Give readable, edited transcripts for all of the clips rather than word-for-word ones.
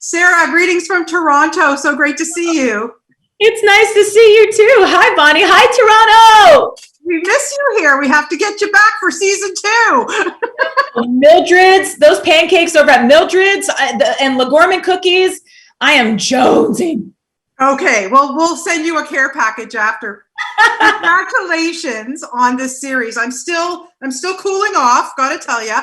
Sarah, greetings from Toronto. So great to see you. It's nice to see you too. Hi, Bonnie. Hi, Toronto. We miss you here. We have to get you back for season 2. Mildred's, those pancakes over at Mildred's and LeGorman cookies. I am jonesing. Okay, well, we'll send you a care package after. Congratulations on this series. I'm still cooling off, gotta tell you.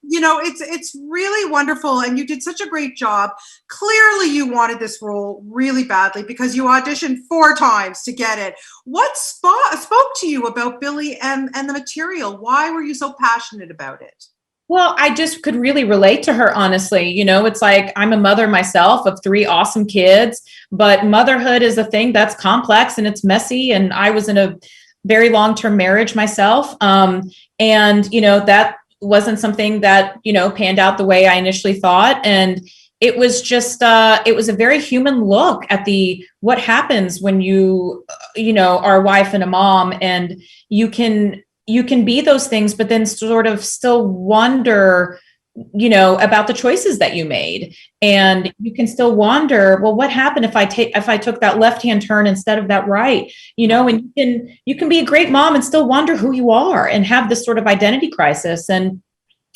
You know, it's really wonderful, and you did such a great job. Clearly you wanted this role really badly because you auditioned 4 times to get it. What spoke to you about Billy and the material? Why were you so passionate about it? Well, I just could really relate to her, honestly. You know, it's like I'm a mother myself of 3 awesome kids, but motherhood is a thing that's complex and it's messy. And I was in a very long-term marriage myself. And, you know, that wasn't something that, you know, panned out the way I initially thought. And it was just, it was a very human look at what happens when you know, are a wife and a mom, and you can be those things, but then sort of still wonder, you know, about the choices that you made. And you can still wonder, well, what happened if I took that left-hand turn instead of that right, you know, and you can be a great mom and still wonder who you are and have this sort of identity crisis. And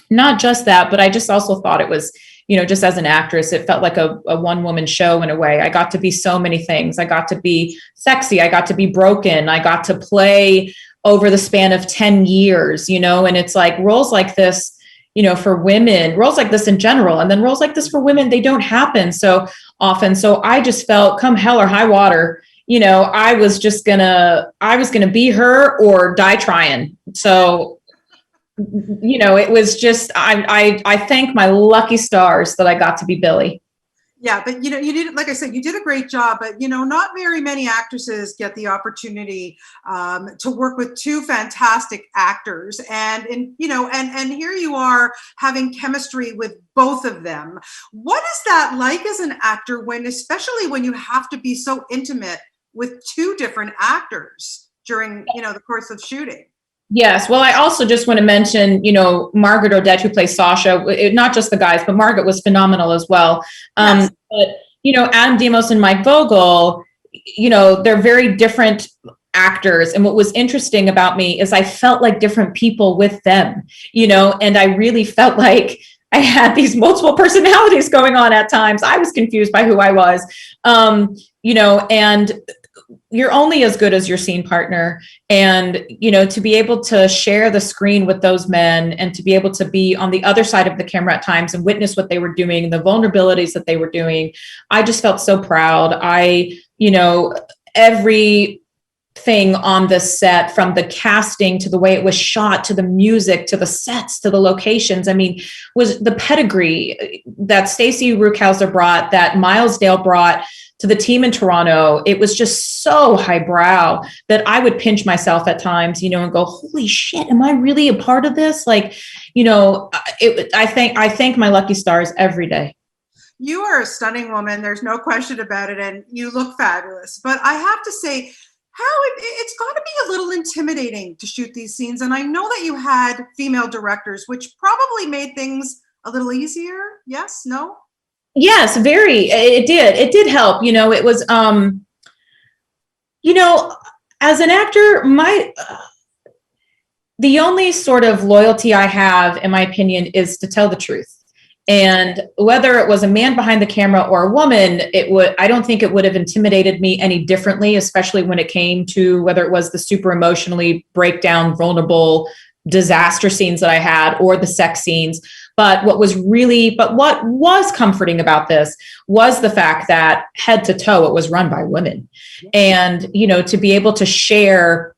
not just that, but I just also thought it was, you know, just as an actress, it felt like a one-woman show in a way. I got to be so many things. I got to be sexy. I got to be broken. I got to play over the span of 10 years, you know, and it's like roles like this, you know, for women, roles like this in general, and then roles like this for women, they don't happen so often. So I just felt, come hell or high water, you know, I was gonna be her or die trying. So, you know, it was just, I thank my lucky stars that I got to be Billy. Yeah, but you know, you did, like I said, you did a great job, but you know, not very many actresses get the opportunity to work with 2 fantastic actors, and you know, and here you are having chemistry with both of them. What is that like as an actor especially when you have to be so intimate with 2 different actors during, you know, the course of shooting? Yes. Well, I also just want to mention, you know, Margaret Odette, who plays Sasha, not just the guys, but Margaret was phenomenal as well. Yes. But, you know, Adam Demos and Mike Vogel, you know, they're very different actors. And what was interesting about me is I felt like different people with them, you know, and I really felt like I had these multiple personalities going on at times. I was confused by who I was, you know, and you're only as good as your scene partner. And, you know, to be able to share the screen with those men and to be able to be on the other side of the camera at times and witness what they were doing, the vulnerabilities that they were doing, I just felt so proud. You know, everything on the set, from the casting to the way it was shot, to the music, to the sets, to the locations, I mean, was the pedigree that Stacey Ruckhauser brought, that Miles Dale brought to the team in Toronto. It was just so highbrow that I would pinch myself at times, you know, and go, holy shit, am I really a part of this? Like, you know, I thank my lucky stars every day. You are a stunning woman. There's no question about it. And you look fabulous. But I have to say, it's got to be a little intimidating to shoot these scenes. And I know that you had female directors, which probably made things a little easier. Yes? No? Yes, very. It did help. You know, it was, you know, as an actor, the only sort of loyalty I have, in my opinion, is to tell the truth. And whether it was a man behind the camera or a woman, I don't think it would have intimidated me any differently, especially when it came to whether it was the super emotionally breakdown, vulnerable disaster scenes that I had or the sex scenes. But what was comforting about this was the fact that head to toe, it was run by women. And, you know, to be able to share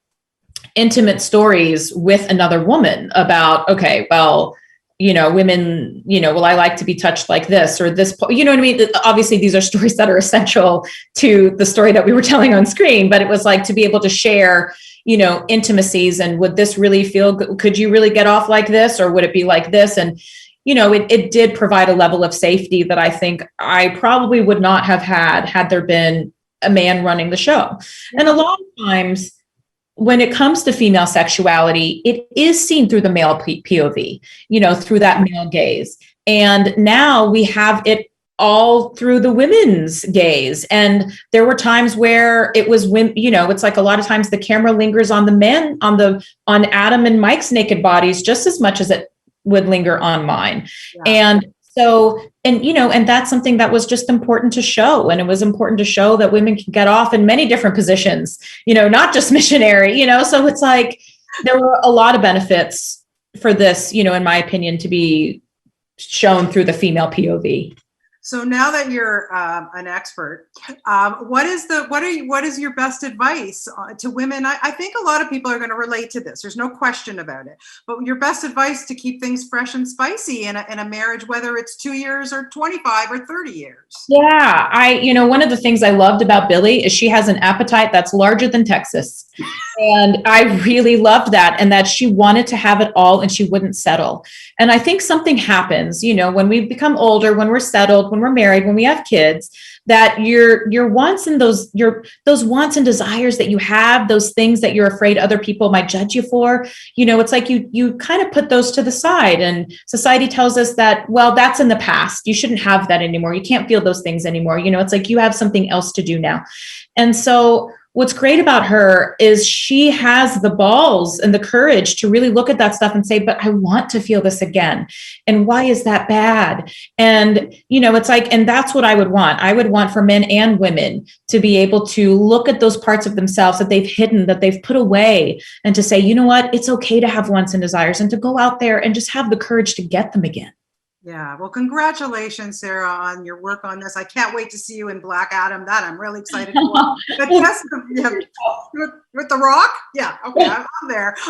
intimate stories with another woman about, okay, well, you know, women, you know, well, I like to be touched like this or this, you know what I mean? Obviously, these are stories that are essential to the story that we were telling on screen, but it was like to be able to share, you know, intimacies, and would this really feel good? Could you really get off like this, or would it be like this? And, you know, it did provide a level of safety that I think I probably would not have had there been a man running the show. And a lot of times when it comes to female sexuality, it is seen through the male POV, you know, through that male gaze. And now we have it all through the women's gaze. And there were times where it was when, it's like a lot of times the camera lingers on the men, on Adam and Mike's naked bodies just as much as it would linger on mine. Yeah. And so, and that's something that was just important to show. And it was important to show that women can get off in many different positions, not just missionary, so it's like there were a lot of benefits for this, in my opinion, to be shown through the female POV. So now that you're an expert, what is your best advice to women? I think a lot of people are going to relate to this. There's no question about it. But your best advice to keep things fresh and spicy in a marriage, whether it's 2 years or 25 or 30 years. Yeah, one of the things I loved about Billy is she has an appetite that's larger than Texas. And I really loved that, and that she wanted to have it all and she wouldn't settle. And I think something happens, when we become older, when we're settled, when we're married, when we have kids, that your wants and those wants and desires that you have, those things that you're afraid other people might judge you for, it's like you kind of put those to the side. And society tells us that, well, that's in the past. You shouldn't have that anymore. You can't feel those things anymore. It's like you have something else to do now. And so what's great about her is she has the balls and the courage to really look at that stuff and say, but I want to feel this again. And why is that bad? And, it's like, and that's what I would want. I would want for men and women to be able to look at those parts of themselves that they've hidden, that they've put away, and to say, you know what, it's okay to have wants and desires, and to go out there and just have the courage to get them again. Yeah. Well, congratulations, Sarah, on your work on this. I can't wait to see you in Black Adam. That I'm really excited for. But yes, with The Rock? Yeah. Okay.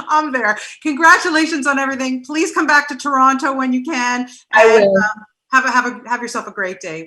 I'm there. Congratulations on everything. Please come back to Toronto when you can. And, I will. Have yourself a great day.